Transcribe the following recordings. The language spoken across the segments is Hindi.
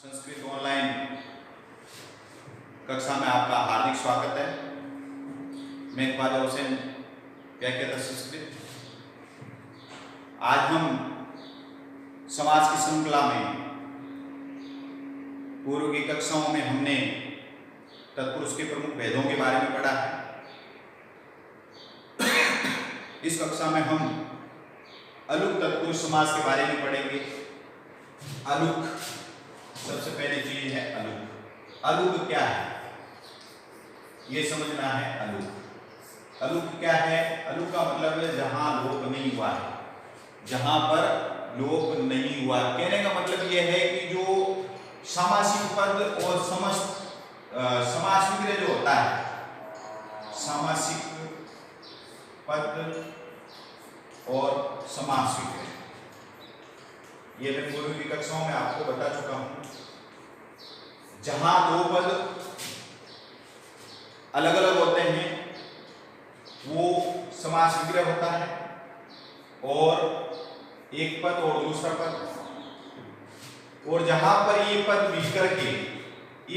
संस्कृत ऑनलाइन कक्षा में आपका हार्दिक स्वागत है। मैं ख्वाजा हुसैन, व्याख्याता संस्कृत। आज हम समाज की श्रृंखला में पूर्व की कक्षाओं में हमने तत्पुरुष के प्रमुख भेदों के बारे में पढ़ा है। इस कक्षा में हम अलुक तत्पुरुष समास के बारे में पढ़ेंगे। अलुक सबसे पहली चीज है अलुक। अलुक क्या है ये समझना है। अलुक क्या है? अलुक का मतलब है जहां लोप नहीं हुआ है, जहां पर लोप नहीं हुआ। कहने का मतलब यह है कि जो सामासिक पद और समास विग्रह जो होता है, सामासिक पद और समास विग्रह, ये मैं पूर्व की कक्षाओं में आपको बता चुका हूं। जहां दो पद अलग अलग होते हैं वो समास विग्रह होता है, और एक पद और दूसरा पद, और जहां पर ये पद मिलकर के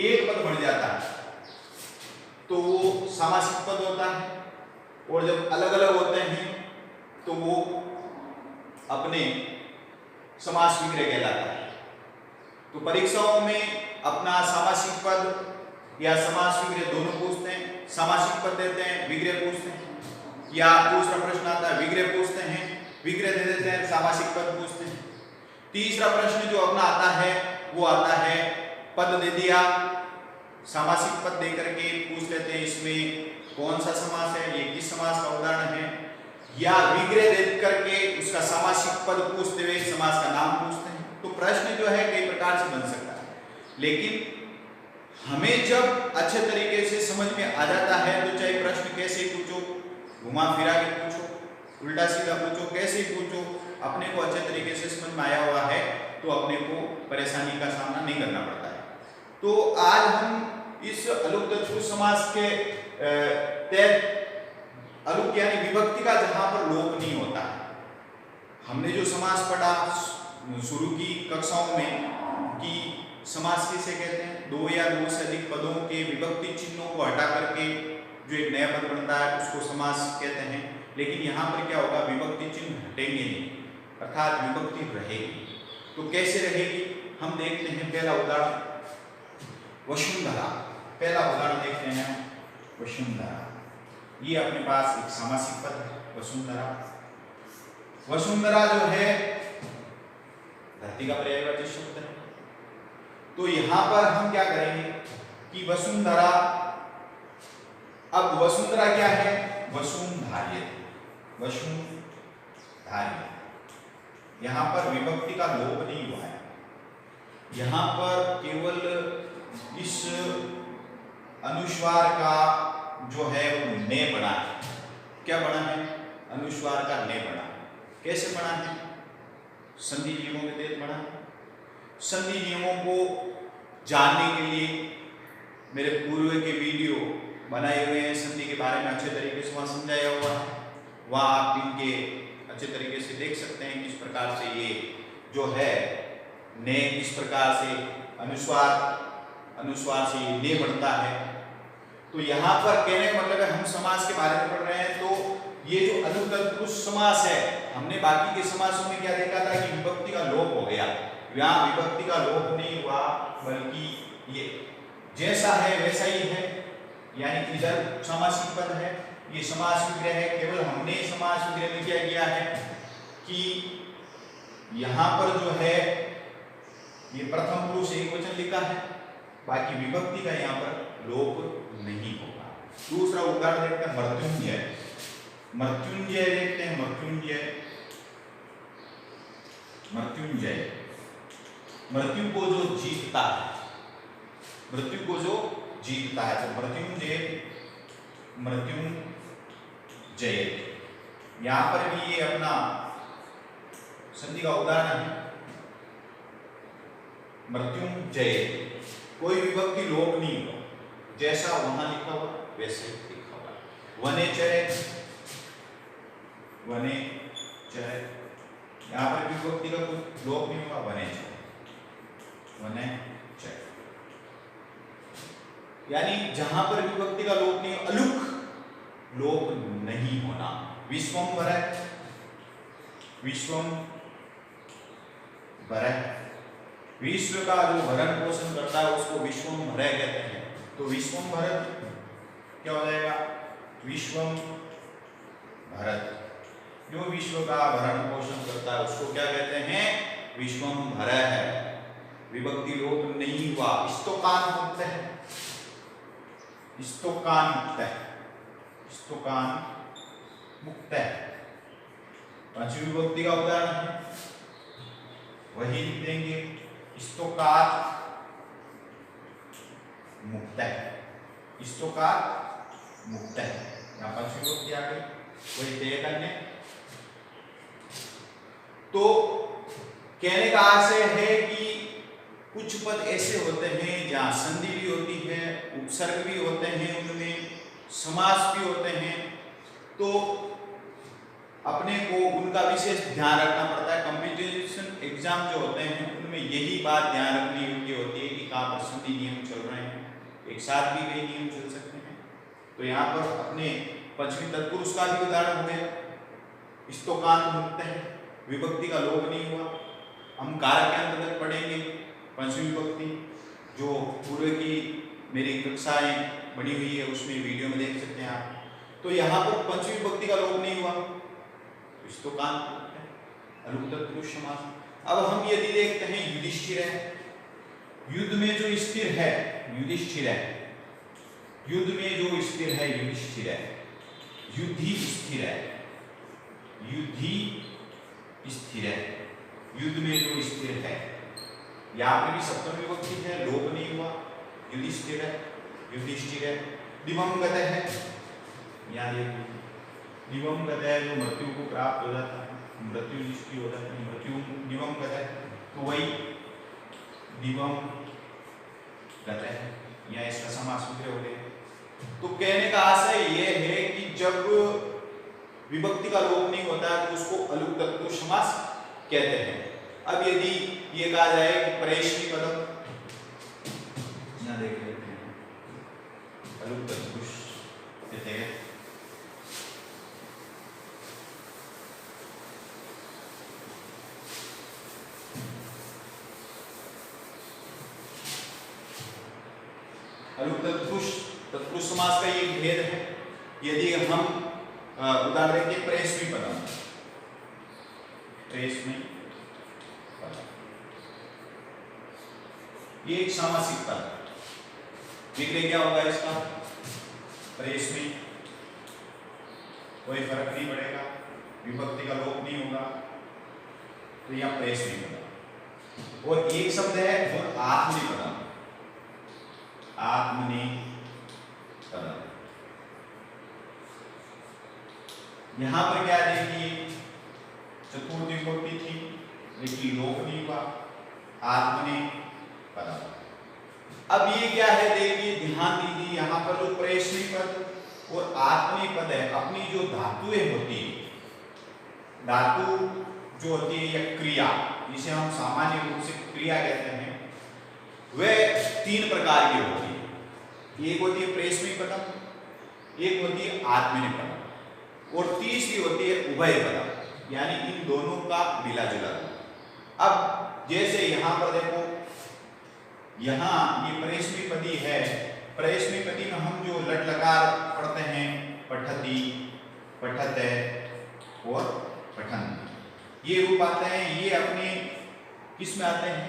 एक पद बन जाता है तो वो सामासिक पद होता है, और जब अलग अलग होते हैं तो वो अपने समास विग्रह कहलाता है। तो परीक्षाओं में अपना सामासिक पद या समास विग्रह दोनों पूछते हैं। सामासिक पद देते हैं, विग्रह पूछते हैं, या दूसरा प्रश्न आता है विग्रह पूछते हैं, विग्रह दे देते हैं, सामासिक पद पूछते हैं। तीसरा प्रश्न जो अपना आता है वो आता है पद दे दिया, सामासिक पद दे करके पूछ लेते हैं इसमें कौन सा समास है, ये किस समास का उदाहरण है, या विग्रह दे करके उसका सामासिक पद पूछते हुए समास का नाम पूछते हैं। तो प्रश्न जो है कई प्रकार से बन सकता है, लेकिन हमें जब अच्छे तरीके से समझ में आ जाता है तो चाहे प्रश्न कैसे पूछो, घुमा फिरा के पूछो, उल्टा सीधा पूछो, कैसे पूछो, अपने को अच्छे तरीके से समझ में आया हुआ है तो अपने को परेशानी का सामना नहीं करना पड़ता है। तो आज हम इस अलुक तत्पुरुष समास के तहत अलुक यानी विभक्ति का जहां पर लोप नहीं होता है, हमने जो समास पढ़ा शुरू की कक्षाओं में कि समास किसे कहते हैं, दो या दो से अधिक पदों के विभक्ति चिन्हों को हटा करके जो एक नया पद बनता है उसको समास कहते हैं। लेकिन यहाँ पर क्या होगा, विभक्ति चिन्ह हटेंगे नहीं, अर्थात विभक्ति रहेगी। तो कैसे रहेगी हम देखते हैं। पहला उदाहरण वसुंधरा, पहला उदाहरण देखते हैं वसुंधरा। ये अपने पास एक सामासिक पद है वसुंधरा। वसुंधरा जो है धरती का पर्यायवाची शब्द है। तो यहां पर हम क्या करेंगे कि वसुंधरा, अब वसुंधरा क्या है, वसुंधार्य, वसुंधार्य। यहां पर विभक्ति का लोप नहीं हुआ है, यहां पर केवल इस अनुस्वार का जो है वो ने बना है। क्या बना है? अनुस्वार का ने बना है। कैसे बना है? संधि नियमों के तहत बना है। संधि नियमों को जानने के लिए मेरे पूर्व के वीडियो बनाए हुए हैं, संधि के बारे में अच्छे तरीके से वहां समझाया हुआ है, वहां आप इनके अच्छे तरीके से देख सकते हैं किस प्रकार से ये जो है ने किस प्रकार से अनुस्वार से ये ने बनता है। तो यहाँ पर कहने का मतलब है हम समास के बारे में पढ़ रहे हैं। तो ये जो अलुक तत्पुरुष समास है, हमने बाकी के समासों में क्या देखा था कि विभक्ति का लोप हो गया, यहाँ विभक्ति का लोप नहीं हुआ, बल्कि ये जैसा है वैसा ही है। यानी इधर सामासिक पद है, ये समास विग्रह है। केवल हमने समास विग्रह में क्या किया है कि यहाँ पर जो है ये प्रथम पुरुष एकवचन लिखा है, बाकी विभक्ति का यहाँ पर लोप नहीं होगा। दूसरा उदाहरण देखते हैं मृत्युंजय। मृत्युंजय देखते हैं, मृत्युंजय, मृत्युंजय, मृत्यु को जो जीतता है, मृत्यु को जो जीतता है, तो मृत्युंजय, मृत्युंजय। यहां पर भी ये अपना संधि का उदाहरण है मृत्युंजय। कोई विभक्ति लोप नहीं हुआ, जैसा वहां लिखा हुआ वैसे लिखा हुआ। वनेचय, वनेचय, यहाँ पर विभक्ति का कोई लोप नहीं हुआ, वनेचय, वनेचय। यानी जहां पर विभक्ति का लोप नहीं, अलुक लोप नहीं होना। विश्वम्भरः, विश्वम्भरः, विश्व का जो भरण पोषण करता है उसको विश्वम्भरः कहते हैं। तो विश्वम्भरः क्या हो जाएगा? विश्वम्भरः, जो विश्व का भरण पोषण करता है उसको क्या कहते हैं? विश्वम्भरः है। विभक्ति लोप नहीं हुआ। स्तोकान्मुक्त है, स्तोकान्मुक्त है, स्तोकान्मुक्त है। पांचवी विभक्ति का उदाहरण है, वही लिख देंगे, स्तोकात् मुक्त है, स्तोकात् मुक्त है। यहाँ पांचवी विभक्ति आ गई, वही तय करने। तो कहने का आशय है कि कुछ पद ऐसे होते हैं जहाँ संधि भी होती है, उपसर्ग भी होते हैं, उनमें समास भी होते हैं। तो अपने को उनका विशेष ध्यान रखना पड़ता है। कंपटीशन एग्जाम जो होते हैं उनमें यही बात ध्यान रखनी योग्य होती है कि कहाँ पर संधि नियम चल रहे हैं, एक साथ भी कई नियम चल सकते हैं। तो यहाँ पर अपने पंचमी तत्पुरुष का भी उदाहरण हो गया, स्तोकान्त मुक्त है, विभक्ति का लोप नहीं हुआ। हम कारक के अंतर्गत पढ़ेंगे पंचमी विभक्ति, जो पूर्व की मेरी कक्षाएं बनी हुई है उसमें वीडियो में देख सकते हैं आप। तो यहाँ पर पंचमी विभक्ति का लोप नहीं हुआ, स्तोकान्त मुक्त है, अलुक तत्पुरुष समास। अब हम यदि देखते हैं युधिष्ठिर है, युद्ध में जो स्थिर है युधिष्ठिर है, युद्ध में जो स्थिर है युधिष्ठिर है, युद्धि स्थिर है, युद्धि स्थिर है, युद्ध में जो स्थिर है। यहाँ पे भी सप्तमी विभक्ति है, लोप नहीं हुआ, युधिष्ठिर है, युधिष्ठिर है। दिवंगत है, यहाँ देखिए दिवंगत है, जो मृत्यु को प्राप्त हो जाता है, मृत्यु जिसकी हो जाती है, मृत्यु दिवंगत है, तो वही दिवंगत है, यहाँ इसका समास सूत्र हो गया। तो कहने का आशय यह है कि जब विभक्ति का लोप नहीं होता है तो उसको अलुक तत्पुरुष समास कहते हैं। अब यदि ये कहा जाए कि प्रेषणी पदम, यहाँ देख लेते हैं, अलुक तत्पुरुष कहते हैं। अलुक तत्पुरुष समास का ये भेद है। यदि हम उदाहरण देंगे प्रेषणी पदम, प्रेषणी पदम, ये एक सामासिक पद, विग्रह क्या होगा इसका? प्रेषणी, कोई फर्क नहीं पड़ेगा, विभक्ति का लोप नहीं होगा, तो यह प्रेषणी पदम। और एक शब्द है और आत्मनेपदम, आत्मनेपदम। यहां पर क्या देखिए, चतुर्थी विभक्ति थी लेकिन लोप नहीं हुआ, आत्मनेपदम। अब ये क्या है देखिए, ध्यान दीजिए, यहाँ पर जो प्रेषणी पद और आत्मनेपद है, अपनी जो धातुएं होती है, धातु जो होती है या क्रिया, जिसे हम सामान्य रूप से क्रिया कहते हैं, वह तीन प्रकार की होती है। एक होती है प्रेषणी पदम, एक होती है आत्मनेपदम, और तीसरी होती है उभय पदम, यानी इन दोनों का मिला जुला। अब जैसे यहाँ पर देखो, यहाँ ये प्रेषणी पदी है, प्रेषणी पदी में हम जो लट लकार पढ़ते हैं, पठति, पठते और पठन्ति, ये रूप आते हैं। ये अपने किस में आते हैं?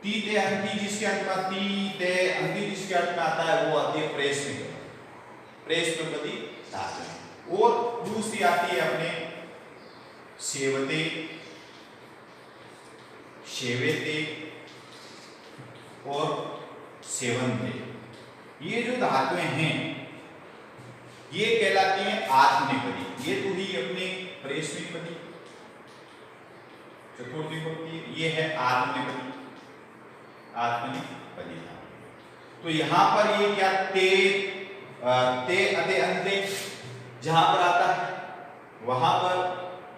तीते अंति, जिसके अंत में तीते अंति जिसके अंत में आता है वो आती है प्रेषणी पदी, प्रेषणी पदी धातु। और दूसरी आती है अपने सेवते, सेवेते और सेवन्ते। ये जो धातुएं हैं ये कहलाती हैं आत्मनेपदी। ये तो ही अपने प्रेषणी पदी, चतुर्थी विभक्ति, ये है आत्मनेपदी, आत्मनेपदी। तो यहां पर ये क्या, ते अते अंते जहां पर आता है वहां पर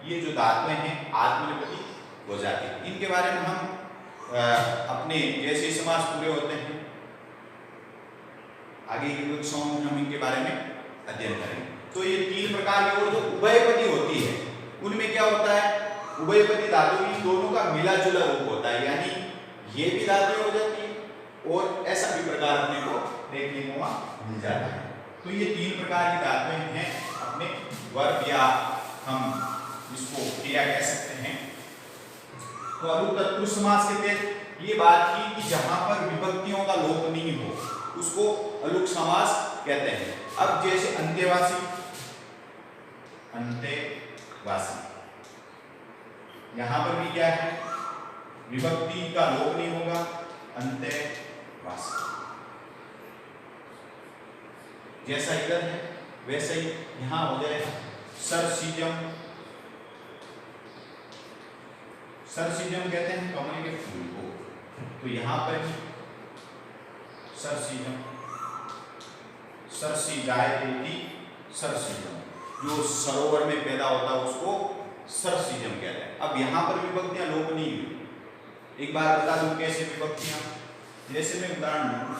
ये जो धातुएं हैं आत्मनेपदी हो जाती है। इनके बारे में हम अपने जैसे समास पूरे होते हैं आगे की कक्षाओं में हम इनके बारे में अध्ययन करेंगे। तो ये तीन प्रकार की, और जो उभयपदी होती है उनमें क्या होता है, उभयपदी धातु इन दोनों का मिला जुला रूप होता है, यानी ये भी धातु हो जाती है और ऐसा भी प्रकार अपने को देखने को मिल जाता है। तो ये तीन प्रकार की धातुएं हैं अपने वर्ब या हम इसको क्रिया कह सकते हैं। तो अलुक तत्पुरुष समास के तहत ये बात की कि जहां पर विभक्तियों का लोप नहीं हो उसको अलुक समास कहते हैं। अब जैसे अंत्यवासी, अंत्यवासी, यहां पर भी क्या है, विभक्ति का लोप नहीं होगा, अंत्यवासी। जैसा इधर है वैसे ही यहां हो जाएगा सरसीजम। सरसीजम कहते हैं कमल के फूल को, तो यहां पर भी सरसीजम, सरसी जायते सरसीजम, जो सरोवर में पैदा होता है उसको सरसीजम कहते हैं। अब यहां पर विभक्तियां लोप नहीं हुई। एक बार बता दूं कैसे विभक्तियां, जैसे मैं उदाहरण दूं,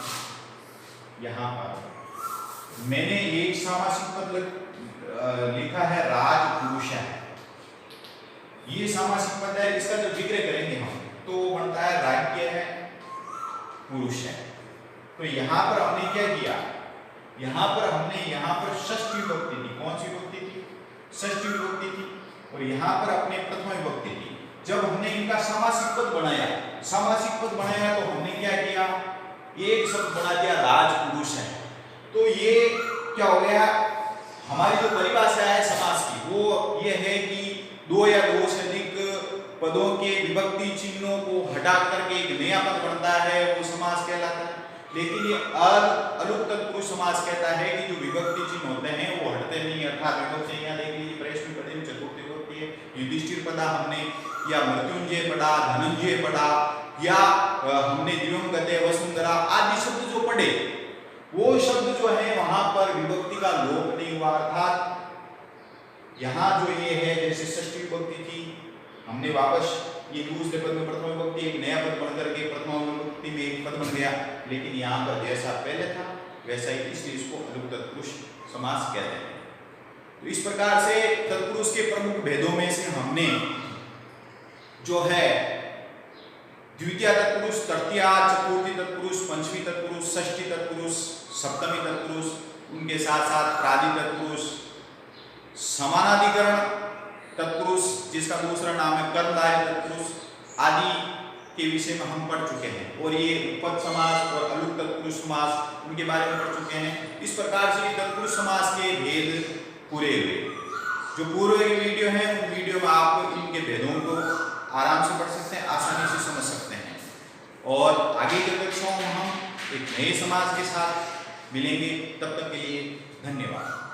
यहां पर मैंने एक सामासिक पद लिखा है राजपुरुष है, ये सामासिक पद है, इसका जो जिक्र करेंगे हम तो बनता है राज्य है, पुरुष है। तो यहां पर हमने क्या किया, यहां पर हमने यहां पर षष्ठी विभक्ति थी, कौन सी विभक्ति थी, षष्ठी विभक्ति थी, और यहां पर अपने प्रथम विभक्ति थी। जब हमने इनका सामासिक पद बनाया, सामासिक पद बनाया तो हमने क्या किया, एक शब्द बना दिया राजपुरुष है। तो ये क्या हो गया, हमारी जो परिभाषा है समास की वो ये है कि दो या दो से अधिक पदों के विभक्ति चिन्हों को हटा करके एक नया पद बनता है, वो समास कहलाता है। लेकिन ये अलुक तत्पुरुष समास कहता है कि जो विभक्ति चिन्ह होते हैं वो हटते नहीं, अर्थात विभक्ति यहाँ देख लीजिए, प्रश्न पदे चतुर्थी विभक्ति है, युधिष्ठिर पदा हमने या मृत्युंजय पढ़ा, धनंजय पढ़ा, या हमने दिवंगते, वसुंधरा आदि शब्द जो पढ़े वो शब्द जो है वहां पर विभक्ति का लोप नहीं हुआ। अर्थात यहां जो ये है, जैसे षष्ठी विभक्ति थी, हमने वापस ये दूसरे पद में प्रथम विभक्ति एक नया पद बन करके प्रथम विभक्ति में एक पद बन गया, लेकिन यहाँ पर जैसा पहले था वैसा ही, इसलिए इसको अलुक तत्पुरुष समास कहते हैं। तो इस प्रकार से तत्पुरुष के प्रमुख भेदों में से हमने जो है द्वितीय तत्पुरुष, तृतीय, चतुर्थी तत्पुरुष, पंचमी तत्पुरुष, षष्ठी तत्पुरुष, सप्तमी तत्पुरुष, उनके साथ साथ प्रादि तत्पुरुष, समानाधिकरण तत्पुरुष जिसका दूसरा नाम है कर्मधारय तत्पुरुष आदि के विषय में हम पढ़ चुके हैं, और ये उपपद समास और अलुक तत्पुरुष समास उनके बारे में पढ़ चुके हैं। इस प्रकार से तत्पुरुष समास के भेद पूरे हुए। जो पूर्व के वीडियो हैं उन वीडियो में आप इनके भेदों को आराम से पढ़ सकते हैं, आसानी से समझ सकते हैं। और आगे के कक्षाओं में हम एक नए समास के साथ मिलेंगे, तब तक के लिए धन्यवाद।